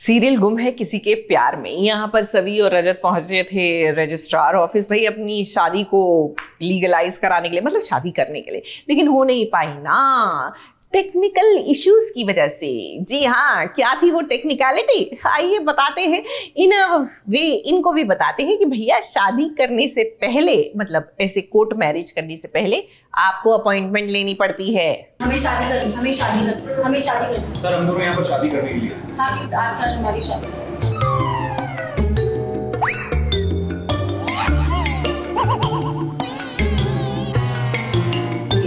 Serial गुम है किसी के प्यार में। यहाँ पर सवी और रजत पहुंचे थे रजिस्ट्रार ऑफिस भाई अपनी शादी को लीगलाइज कराने के लिए, मतलब शादी करने के लिए, लेकिन हो नहीं पाई ना, टेक्निकल इश्यूज की वजह से। जी हाँ, क्या थी वो टेक्निकलिटी, आइए बताते हैं। इनको भी बताते हैं कि भैया शादी करने से पहले, मतलब ऐसे कोर्ट मैरिज करने से पहले आपको अपॉइंटमेंट लेनी पड़ती है। हमें शादी करनी, हमें शादी करनी, हमें शादी करनी। सर हम दोनों यहाँ पर शादी करने के लिए। हाँ प्लीज, आज का हमारी शादी।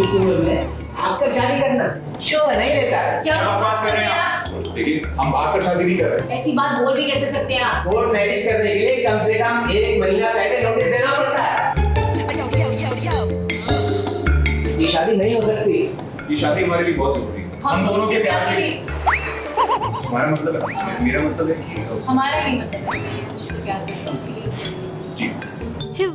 इस उम्र में आपका शादी करना शोभा नहीं देता। क्या बकवास कर रहे हैं आप? देखिए हम बात कर शादी नहीं कर रहे। ऐसी बात बोल भी कैसे सकते हैं आप? कोर्ट मैरिज करने के लिए कम से कम 1 महीना पहले नोटिस देना पड़ता है। ये शादी नहीं हो सकती। ये शादी हमारे लिए बहुत जरूरी है। हम दोनों के प्यार के लिए। हमारा मतलब है, मेरा मतलब है कि हमारा नहीं मतलब है, जिससे प्यार करते हैं उसके लिए जी।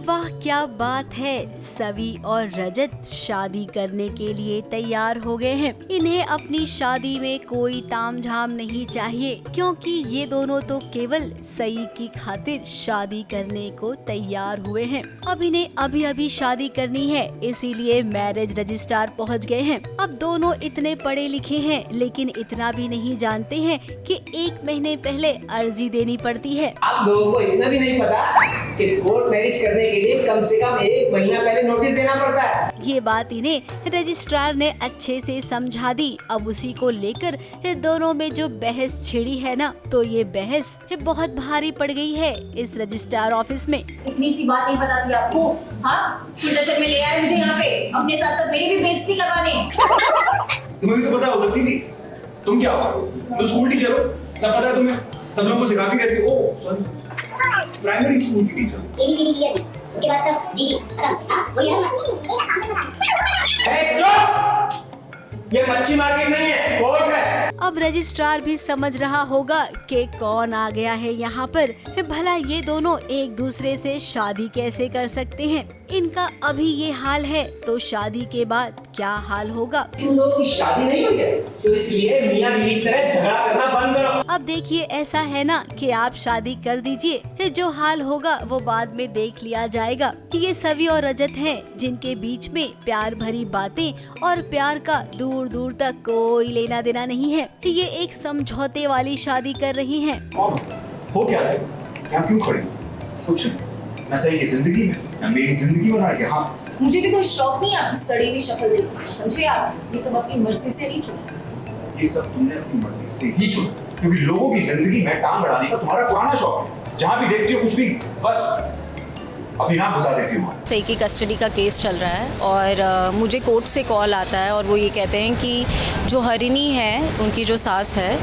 वाह क्या बात है, सवी और रजत शादी करने के लिए तैयार हो गए हैं। इन्हें अपनी शादी में कोई तामझाम नहीं चाहिए, क्योंकि ये दोनों तो केवल सई की खातिर शादी करने को तैयार हुए हैं। अब इन्हें अभी अभी शादी करनी है, इसीलिए मैरिज रजिस्ट्रार पहुंच गए हैं। अब दोनों इतने पढ़े लिखे हैं, लेकिन इतना भी नहीं जानते हैं कि 1 महीने पहले अर्जी देनी पड़ती है। आप लोगों को इतना भी नहीं पता कि कोर्ट मैरिज करने के लिए कम से कम 1 महीना पहले नोटिस देना पड़ता है। ये बात इन्हें रजिस्ट्रार ने अच्छे से समझा दी। अब उसी को लेकर दोनों में जो बहस छिड़ी है ना, तो ये बहस बहुत भारी पड़ गई है इस रजिस्ट्रार ऑफिस में। इतनी सी बात नहीं पता थी आपको? हाँ, दशर में ले आए मुझे यहाँ पे, अपने साथ साथ मेरी भी बेइज्जती करवाने। तुम्हें भी तो पता हो सकती थी। तुम क्या हो? तुम स्कूल टीचर हो, सब पता है तुम्हें, सब लोगों को सिखाती रहती हो। ओह सॉरी, प्राइमरी स्कूल की टीचर। एबीसीडी किया थी, उसके बाद सब जी खत्म। हां वही ए चुप, ये मच्छी मार्केट नहीं है, कोर्ट है। अब रजिस्ट्रार भी समझ रहा होगा कि कौन आ गया है यहाँ पर। भला ये दोनों एक दूसरे से शादी कैसे कर सकते हैं? इनका अभी ये हाल है तो शादी के बाद क्या हाल होगा? तुम लोगों की शादी नहीं हुई है, तो इसलिए मियां बीवी की तरह झगड़ा करना बंद करो। अब देखिए, ऐसा है ना कि आप शादी कर दीजिए, जो हाल होगा वो बाद में देख लिया जाएगा। ये सवी और रजत हैं, जिनके बीच में प्यार भरी बातें और प्यार का दूर दूर तक कोई लेना देना नहीं है। ये एक समझौते वाली शादी कर रही हैं। हो क्या है? यहाँ क्यों खड़ी? कुछ मैं सही की जिंदगी में, मेरी जिंदगी बना रही है। हाँ, मुझे भी कोई शौक नहीं है आपकी सड़ी हुई शक्ल देखने, समझे आप? ये सब अपनी मर्जी से नहीं चुना। ये सब तुमने अपनी मर्जी से ही चुना, क्योंकि लोगों की जिंदगी में टांग अड़ाने का तुम्हारा पुराना शौक है। जहाँ भी देखती हो कुछ भी, बस अपनी नाम घुसा देती हूँ। सई की कस्टडी का केस चल रहा है और मुझे कोर्ट से कॉल आता है और वो ये कहते हैं कि जो हरिणी है, उनकी जो सास है,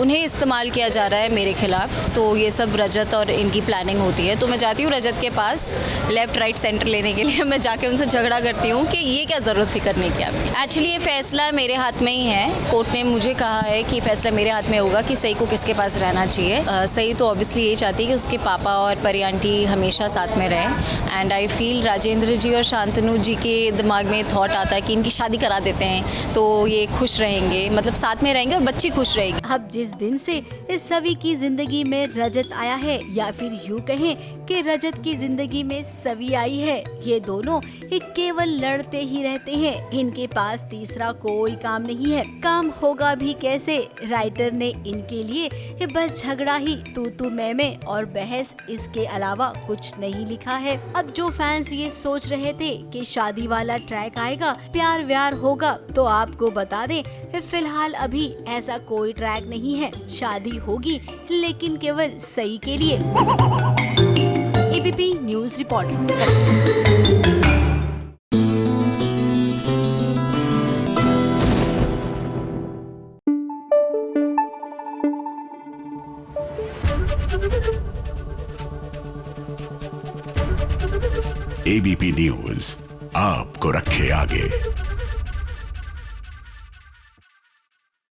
उन्हें इस्तेमाल किया जा रहा है मेरे खिलाफ। तो ये सब रजत और इनकी प्लानिंग होती है। तो मैं जाती हूँ रजत के पास लेफ़्ट राइट सेंटर लेने के लिए। मैं जाके उनसे झगड़ा करती हूँ कि ये क्या ज़रूरत थी करने की आपकी। एक्चुअली ये फ़ैसला मेरे हाथ में ही है। कोर्ट ने मुझे कहा है कि फ़ैसला मेरे हाथ में होगा कि सई को किसके पास रहना चाहिए। सई तो ऑब्वियसली यही चाहती है कि उसके पापा और परी आंटी हमेशा साथ में रहें। एंड आई फील राजेंद्र जी और शांतनु जी के दिमाग में थॉट आता है कि इनकी शादी करा देते हैं तो ये खुश रहेंगे, मतलब साथ में रहेंगे और बच्ची खुश रहेगी। अब जिस दिन से इस सवी की जिंदगी में रजत आया है, या फिर यूँ कहें कि रजत की जिंदगी में सवी आई है, ये दोनों केवल लड़ते ही रहते हैं। इनके पास तीसरा कोई काम नहीं है। काम होगा भी कैसे? राइटर ने इनके लिए बस झगड़ा ही, तू मैं और बहस, इसके अलावा कुछ नहीं लिखा है। अब जो फैंस ये सोच रहे थे कि शादी वाला ट्रैक आएगा, प्यार व्यार होगा, तो आपको बता दें फिलहाल अभी ऐसा कोई ट्रैक नहीं है। शादी होगी, लेकिन केवल सई के लिए। ABP news report. ABP news आपको रखे आगे।